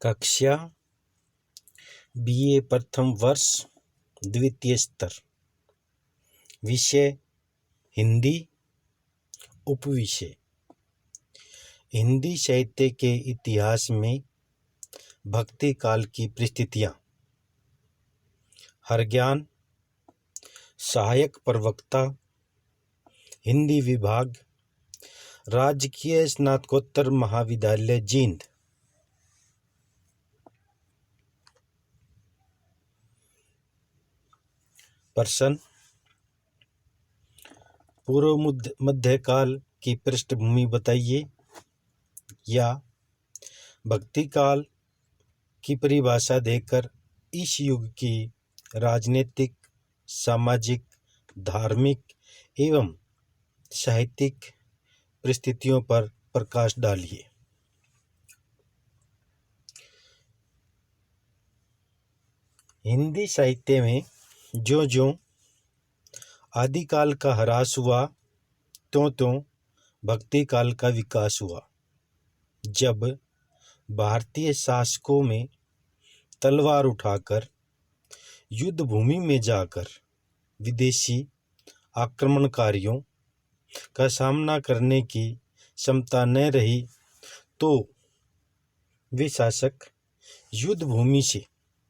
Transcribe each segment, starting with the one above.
कक्षा BA प्रथम वर्ष द्वितीय स्तर। विषय हिंदी। उपविषय हिंदी साहित्य के इतिहास में भक्ति काल की परिस्थितियाँ। हरज्ञान। सहायक प्रवक्ता हिंदी विभाग, राजकीय स्नातकोत्तर महाविद्यालय जींद। प्रश्न। पूर्व मध्यकाल की पृष्ठभूमि बताइए, या भक्ति काल की परिभाषा देकर इस युग की राजनीतिक, सामाजिक, धार्मिक एवं साहित्यिक परिस्थितियों पर प्रकाश डालिए। हिंदी साहित्य में ज्यों-ज्यों आदिकाल का ह्रास हुआ, त्यों-त्यों भक्ति काल का विकास हुआ। जब भारतीय शासकों में तलवार उठाकर युद्ध भूमि में जाकर विदेशी आक्रमणकारियों का सामना करने की क्षमता न रही, तो वे शासक युद्ध भूमि से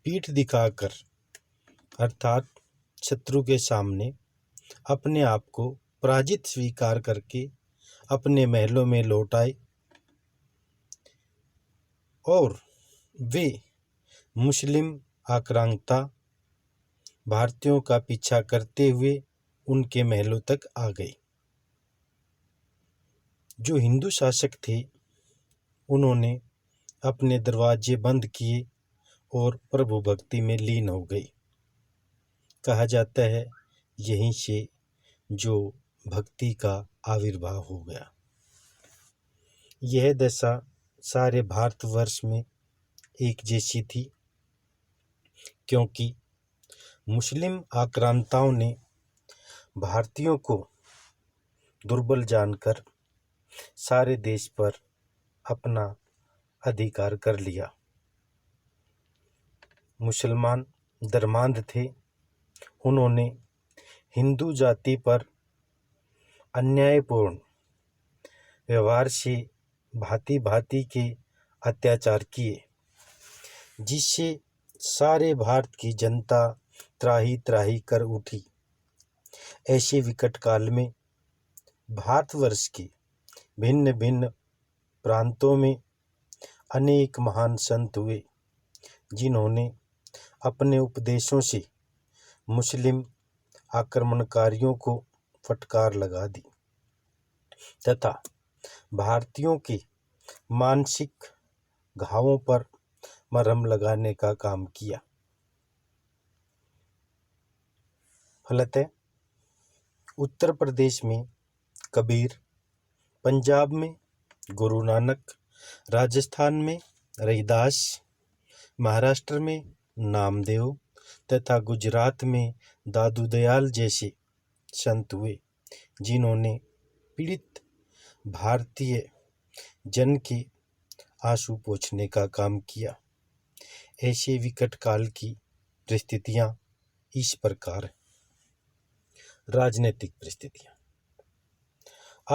पीठ दिखाकर अर्थात शत्रु के सामने अपने आप को पराजित स्वीकार करके अपने महलों में लौट आए और वे मुस्लिम आक्रांता भारतीयों का पीछा करते हुए उनके महलों तक आ गए। जो हिंदू शासक थे, उन्होंने अपने दरवाजे बंद किए और प्रभु भक्ति में लीन हो गए। कहा जाता है, यहीं से जो भक्ति का आविर्भाव हो गया। यह दशा सारे भारतवर्ष में एक जैसी थी, क्योंकि मुस्लिम आक्रांताओं ने भारतीयों को दुर्बल जानकर सारे देश पर अपना अधिकार कर लिया। मुसलमान धर्मांध थे, उन्होंने हिंदू जाति पर अन्यायपूर्ण व्यवहार से भांति भांति के अत्याचार किए, जिससे सारे भारत की जनता त्राही त्राही कर उठी। ऐसे विकट काल में भारतवर्ष के भिन्न भिन्न प्रांतों में अनेक महान संत हुए, जिन्होंने अपने उपदेशों से मुस्लिम आक्रमणकारियों को फटकार लगा दी तथा भारतीयों के मानसिक घावों पर मरहम लगाने का काम किया। फलतः उत्तर प्रदेश में कबीर, पंजाब में गुरु नानक, राजस्थान में रैदास, महाराष्ट्र में नामदेव तथा गुजरात में दादू दयाल जैसे संत हुए, जिन्होंने पीड़ित भारतीय जन के आंसू पोंछने का काम किया। ऐसे विकट काल की परिस्थितियां इस प्रकार हैं। राजनीतिक परिस्थितियां।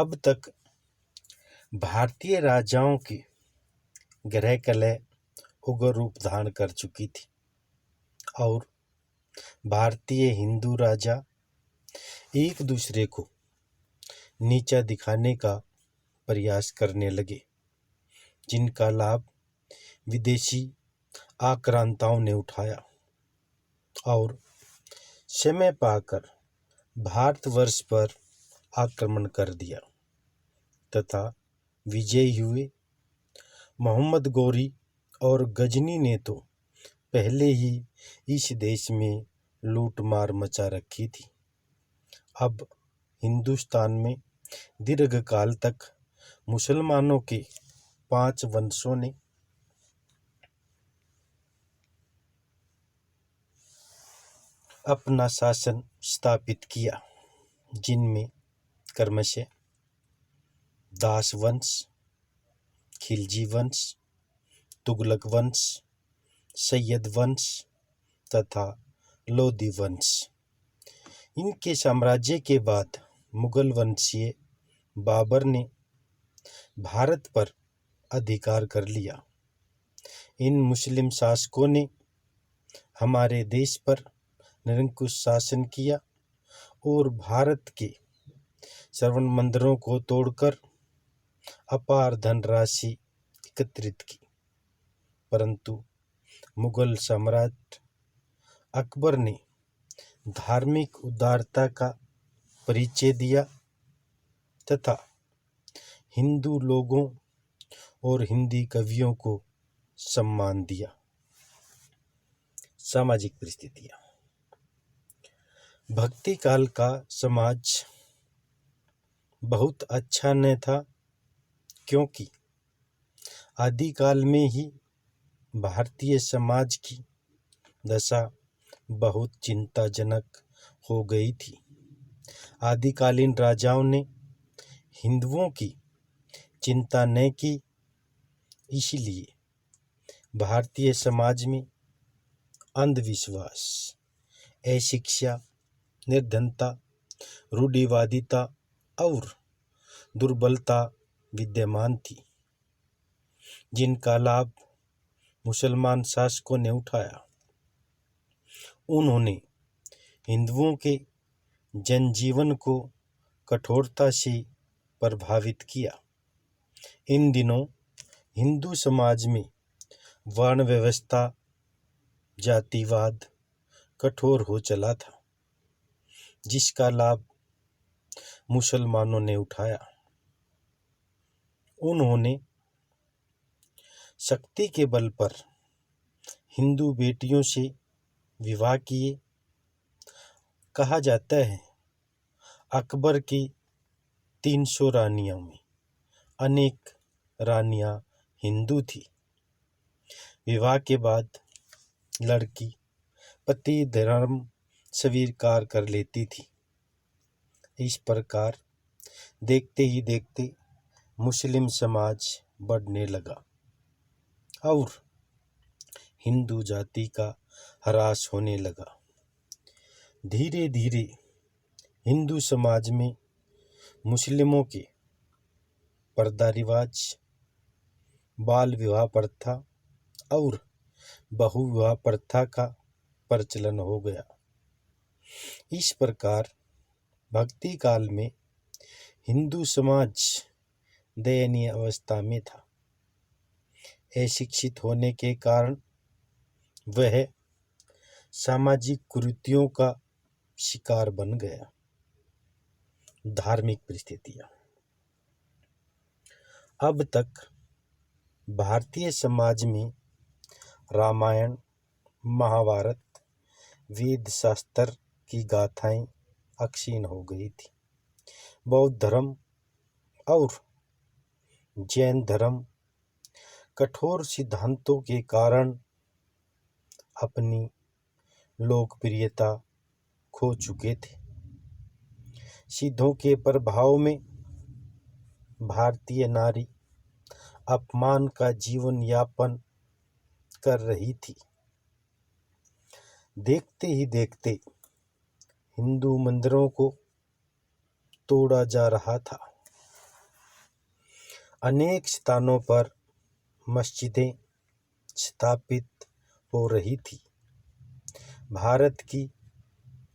अब तक भारतीय राजाओं की ग्रह कलह उग्र रूप धारण कर चुकी थी और भारतीय हिंदू राजा एक दूसरे को नीचा दिखाने का प्रयास करने लगे, जिनका लाभ विदेशी आक्रांताओं ने उठाया और समय पाकर भारतवर्ष पर आक्रमण कर दिया तथा विजयी हुए। मोहम्मद गौरी और गजनी ने तो पहले ही इस देश में लूटमार मचा रखी थी। अब हिंदुस्तान में दीर्घकाल तक मुसलमानों के 5 वंशों ने अपना शासन स्थापित किया, जिनमें क्रमशः दास वंश, खिलजी वंश, तुगलक वंश, सैयद वंश तथा लोदी वंश। इनके साम्राज्य के बाद मुगल वंशीय बाबर ने भारत पर अधिकार कर लिया। इन मुस्लिम शासकों ने हमारे देश पर निरंकुश शासन किया और भारत के श्रवण मंदिरों को तोड़कर अपार धनराशि एकत्रित की। परंतु मुगल सम्राट अकबर ने धार्मिक उदारता का परिचय दिया तथा हिंदू लोगों और हिंदी कवियों को सम्मान दिया। सामाजिक परिस्थितियां। भक्ति काल का समाज बहुत अच्छा न था, क्योंकि आदिकाल में ही भारतीय समाज की दशा बहुत चिंताजनक हो गई थी। आदिकालीन राजाओं ने हिंदुओं की चिंता न की, इसलिए भारतीय समाज में अंधविश्वास, अशिक्षा, निर्धनता, रूढ़िवादिता और दुर्बलता विद्यमान थी, जिनका लाभ मुसलमान शासकों ने उठाया। उन्होंने हिंदुओं के जनजीवन को कठोरता से प्रभावित किया। इन दिनों हिंदू समाज में वर्ण व्यवस्था, जातिवाद कठोर हो चला था, जिसका लाभ मुसलमानों ने उठाया। उन्होंने शक्ति के बल पर हिंदू बेटियों से विवाह किए। कहा जाता है अकबर की 300 रानियों में अनेक रानियां हिंदू थी। विवाह के बाद लड़की पति धर्म स्वीकार कर लेती थी। इस प्रकार देखते ही देखते मुस्लिम समाज बढ़ने लगा और हिंदू जाति का ह्रास होने लगा। धीरे धीरे हिंदू समाज में मुस्लिमों के पर्दा रिवाज, बाल विवाह प्रथा और बहु विवाह प्रथा का प्रचलन हो गया। इस प्रकार भक्ति काल में हिंदू समाज दयनीय अवस्था में था। अशिक्षित होने के कारण वह सामाजिक कुरीतियों का शिकार बन गया। धार्मिक परिस्थितियां। अब तक भारतीय समाज में रामायण, महाभारत, वेद शास्त्र की गाथाएं अक्षीण हो गई थी। बौद्ध धर्म और जैन धर्म कठोर सिद्धांतों के कारण अपनी लोकप्रियता खो चुके थे। सिद्धों के प्रभाव में भारतीय नारी अपमान का जीवन यापन कर रही थी। देखते ही देखते हिंदू मंदिरों को तोड़ा जा रहा था। अनेक स्थानों पर मस्जिदें स्थापित हो रही थी। भारत की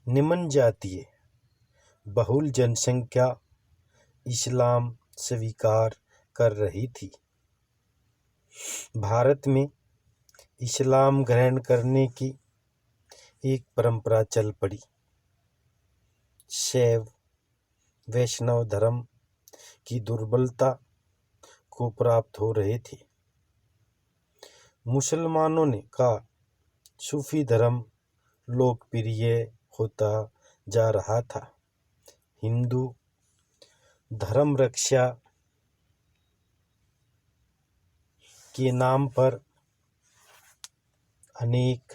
निम्न जातीय बहुल जनसंख्या इस्लाम स्वीकार कर रही थी। भारत में इस्लाम ग्रहण करने की एक परंपरा चल पड़ी। शैव वैष्णव धर्म की दुर्बलता को प्राप्त हो रहे थे। मुसलमानों ने का सूफी धर्म लोकप्रिय होता जा रहा था। हिंदू धर्म रक्षा के नाम पर अनेक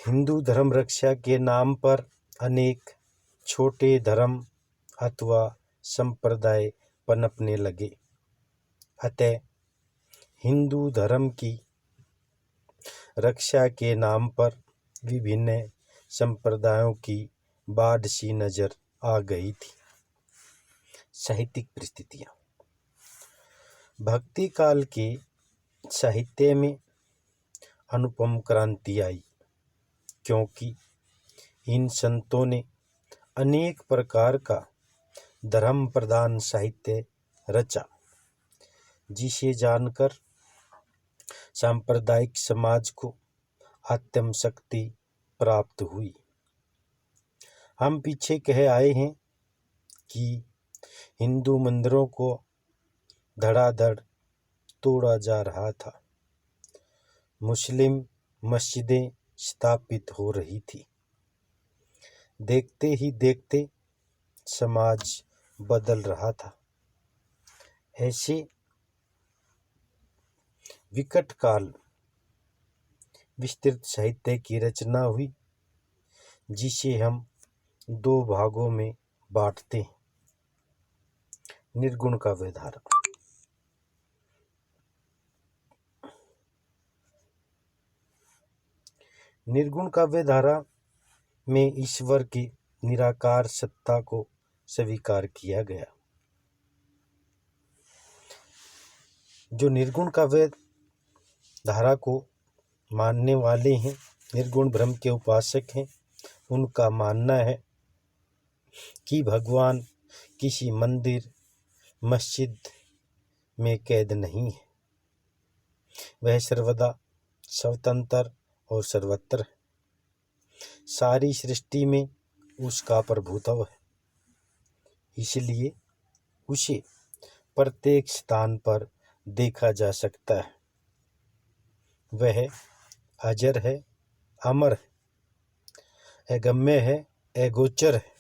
हिंदू धर्म रक्षा के नाम पर अनेक छोटे धर्म अथवा संप्रदाय पनपने लगे। अतः हिंदू धर्म की रक्षा के नाम पर विभिन्न संप्रदायों की बाढ़ सी नजर आ गई थी। साहित्यिक परिस्थितियां। भक्ति काल के साहित्य में अनुपम क्रांति आई, क्योंकि इन संतों ने अनेक प्रकार का धर्म प्रधान साहित्य रचा, जिसे जानकर सांप्रदायिक समाज को आत्म शक्ति प्राप्त हुई। हम पीछे कह आए हैं कि हिंदू मंदिरों को धड़ाधड़ तोड़ा जा रहा था, मुस्लिम मस्जिदें स्थापित हो रही थी। देखते ही देखते समाज बदल रहा था। ऐसे विकट काल विस्तृत साहित्य की रचना हुई, जिसे हम दो भागों में बांटते हैं। निर्गुण काव्यधारा। निर्गुण काव्यधारा में ईश्वर की निराकार सत्ता को स्वीकार किया गया। जो निर्गुण काव्य धारा को मानने वाले हैं, निर्गुण ब्रह्म के उपासक हैं, उनका मानना है कि भगवान किसी मंदिर मस्जिद में कैद नहीं है। वह सर्वदा स्वतंत्र और सर्वत्र है। सारी सृष्टि में उसका प्रभुत्व है, इसलिए उसे प्रत्येक स्थान पर देखा जा सकता है। वह अजर है, अमर है, अगम्य है, अगोचर है,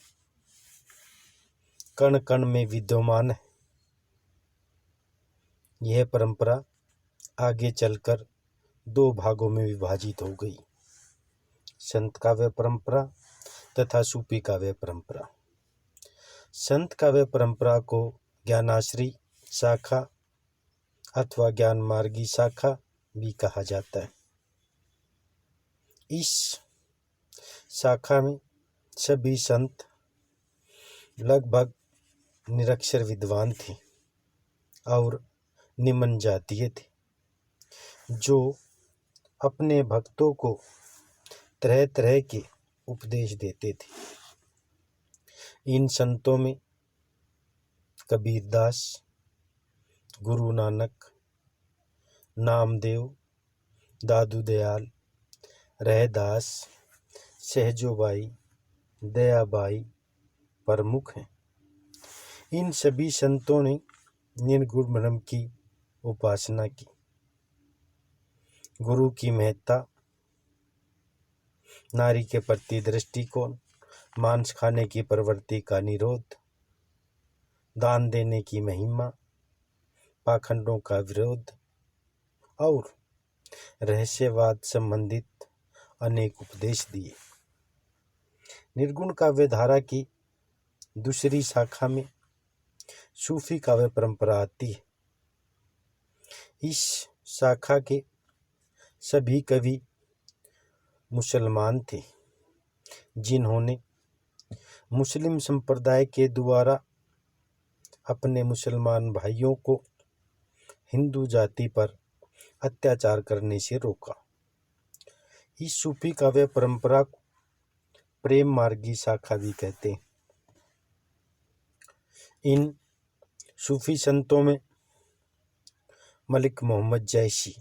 कण कण में विद्यमान है। यह परंपरा आगे चलकर दो भागों में विभाजित हो गई, संत काव्य परंपरा तथा सूफी काव्य परंपरा। संत काव्य परंपरा को ज्ञानाश्री शाखा अथवा ज्ञान मार्गी शाखा भी कहा जाता है। इस शाखा में सभी संत लगभग निरक्षर विद्वान थे और निम्न जातीय थे, जो अपने भक्तों को तरह तरह के उपदेश देते थे। इन संतों में कबीरदास, गुरु नानक, नामदेव, दादू दयाल, रहदास, सहजोबाई, दयाबाई प्रमुख हैं। इन सभी संतों ने निर्गुण ब्रह्म की उपासना की। गुरु की महत्ता, नारी के प्रति दृष्टिकोण, मांस खाने की प्रवृत्ति का निरोध, दान देने की महिमा, पाखंडों का विरोध और रहस्यवाद संबंधित अनेक उपदेश दिए। निर्गुण काव्य धारा की दूसरी शाखा में सूफी काव्य परंपरा आती है। इस शाखा के सभी कवि मुसलमान थे, जिन्होंने मुस्लिम संप्रदाय के द्वारा अपने मुसलमान भाइयों को हिंदू जाति पर अत्याचार करने से रोका। इस सूफी काव्य परंपरा को प्रेम मार्गी शाखा भी कहते हैं। इन सूफी संतों में मलिक मोहम्मद जैसी,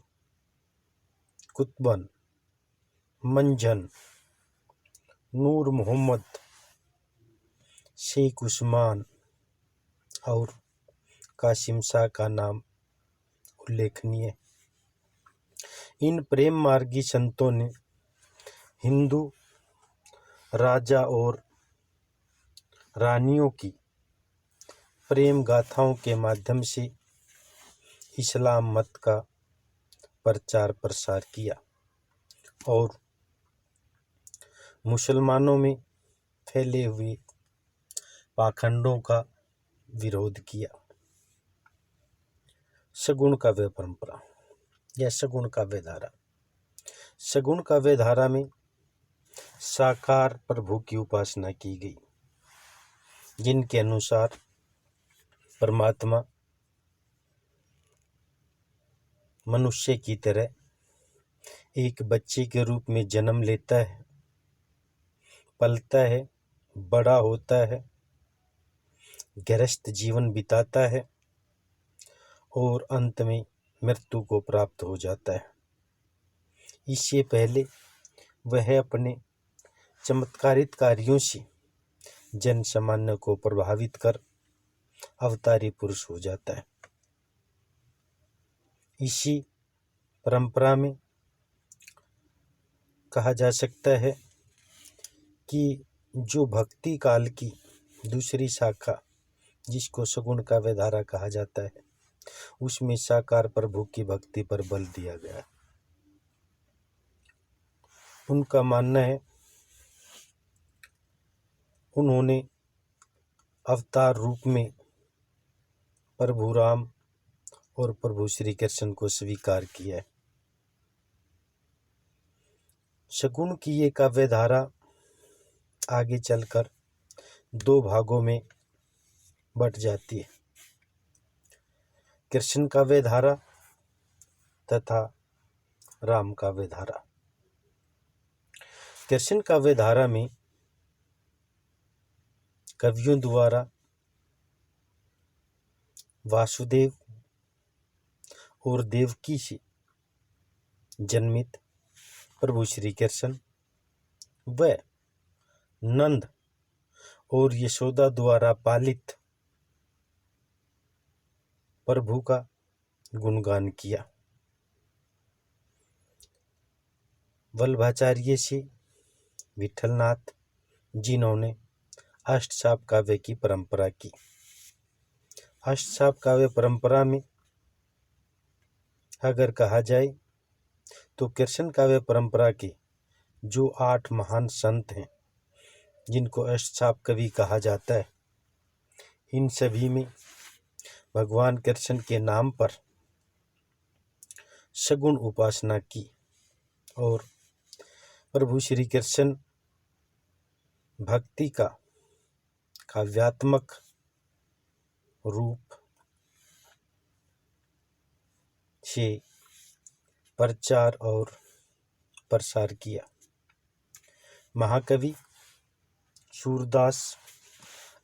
कुतुबन, मंझन, नूर मोहम्मद, शेख उस्मान और कासिम शाह का नाम उल्लेखनीय। इन प्रेम मार्गी संतों ने हिंदू राजा और रानियों की प्रेम गाथाओं के माध्यम से इस्लाम मत का प्रचार प्रसार किया और मुसलमानों में फैले हुए पाखंडों का विरोध किया। सगुण काव्य परंपरा या सगुण काव्य धारा। सगुण काव्य धारा में साकार प्रभु की उपासना की गई, जिनके अनुसार परमात्मा मनुष्य की तरह एक बच्चे के रूप में जन्म लेता है, पलता है, बड़ा होता है, गृहस्थ जीवन बिताता है और अंत में मृत्यु को प्राप्त हो जाता है। इससे पहले वह अपने चमत्कारित कार्यों से जन सामान्य को प्रभावित कर अवतारी पुरुष हो जाता है। इसी परंपरा में कहा जा सकता है कि जो भक्ति काल की दूसरी शाखा, जिसको सगुण काव्य धारा कहा जाता है, उसमें साकार प्रभु की भक्ति पर बल दिया गया। उनका मानना है उन्होंने अवतार रूप में प्रभु राम और प्रभु श्री कृष्ण को स्वीकार किया है। सगुण की ये काव्य धारा आगे चलकर दो भागों में बट जाती है, कृष्ण काव्य धारा तथा राम काव्य धारा। कृष्ण काव्य धारा में कवियों द्वारा वासुदेव और देवकी से जन्मित प्रभु श्री कृष्ण व नंद और यशोदा द्वारा पालित प्रभु का गुणगान किया। वल्लभाचार्य से विठलनाथ, जिन्होंने अष्टसाप काव्य की परंपरा की। अष्टसाप काव्य परंपरा में अगर कहा जाए तो कृष्ण काव्य परंपरा के जो 8 महान संत हैं, जिनको अष्टसाप कवि कहा जाता है, इन सभी में भगवान कृष्ण के नाम पर सगुण उपासना की और प्रभु श्री कृष्ण भक्ति का काव्यात्मक रूप से प्रचार और प्रसार किया। महाकवि सूरदास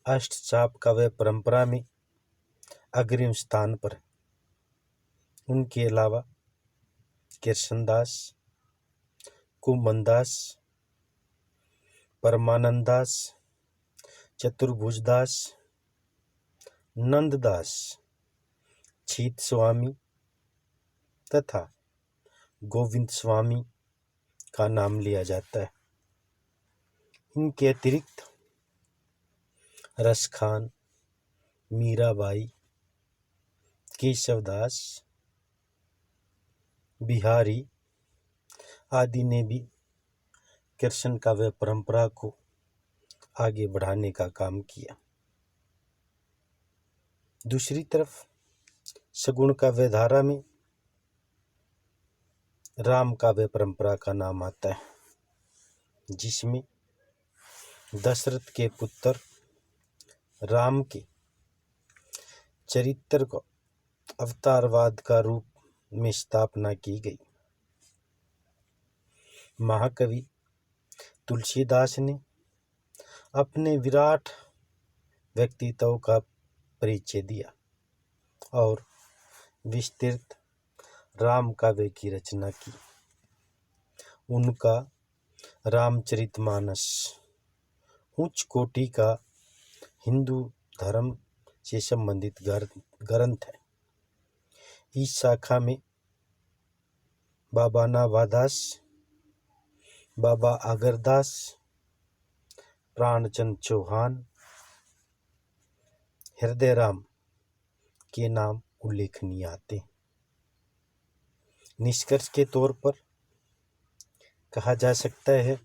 अष्टसाप काव्य परंपरा में अग्रिम स्थान पर। उनके अलावा कृष्णदास, कुमनदास, परमानंदास, चतुर्भुजदास, नंददास, छीत स्वामी तथा गोविंद स्वामी का नाम लिया जाता है। इनके अतिरिक्त रसखान, मीराबाई, केशवदास, बिहारी आदि ने भी कृष्ण काव्य परंपरा को आगे बढ़ाने का काम किया। दूसरी तरफ सगुण काव्य धारा में राम काव्य परंपरा का नाम आता है, जिसमें दशरथ के पुत्र राम के चरित्र को अवतारवाद का रूप में स्थापना की गई। महाकवि तुलसीदास ने अपने विराट व्यक्तित्व का परिचय दिया और विस्तृत राम काव्य की रचना की। उनका रामचरितमानस उच्च कोटि का हिंदू धर्म से संबंधित ग्रंथ है। इस शाखा में बाबा नाभादास, बाबा अगरदास, प्राणचंद चौहान, हृदय राम के नाम उल्लेखनीय आते हैं। निष्कर्ष के तौर पर कहा जा सकता है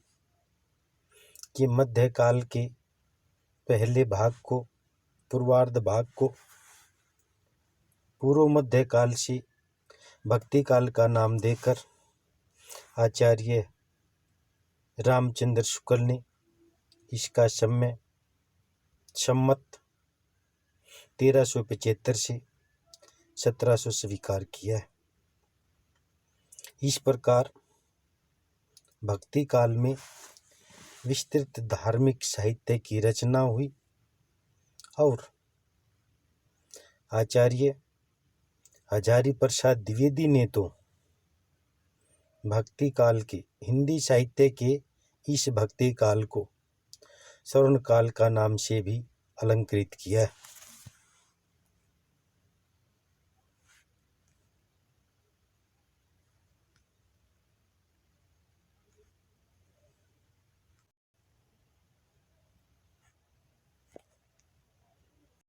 कि मध्यकाल के पहले भाग को, पूर्वार्ध भाग को पूर्व मध्यकाल से भक्ति काल का नाम देकर आचार्य रामचंद्र शुक्ल ने इसका सम्मत 1375 से 1700 स्वीकार किया है। इस प्रकार भक्ति काल में विस्तृत धार्मिक साहित्य की रचना हुई और आचार्य हजारी प्रसाद द्विवेदी ने तो भक्ति काल के हिंदी साहित्य के इस भक्ति काल को स्वर्ण काल का नाम से भी अलंकृत किया है।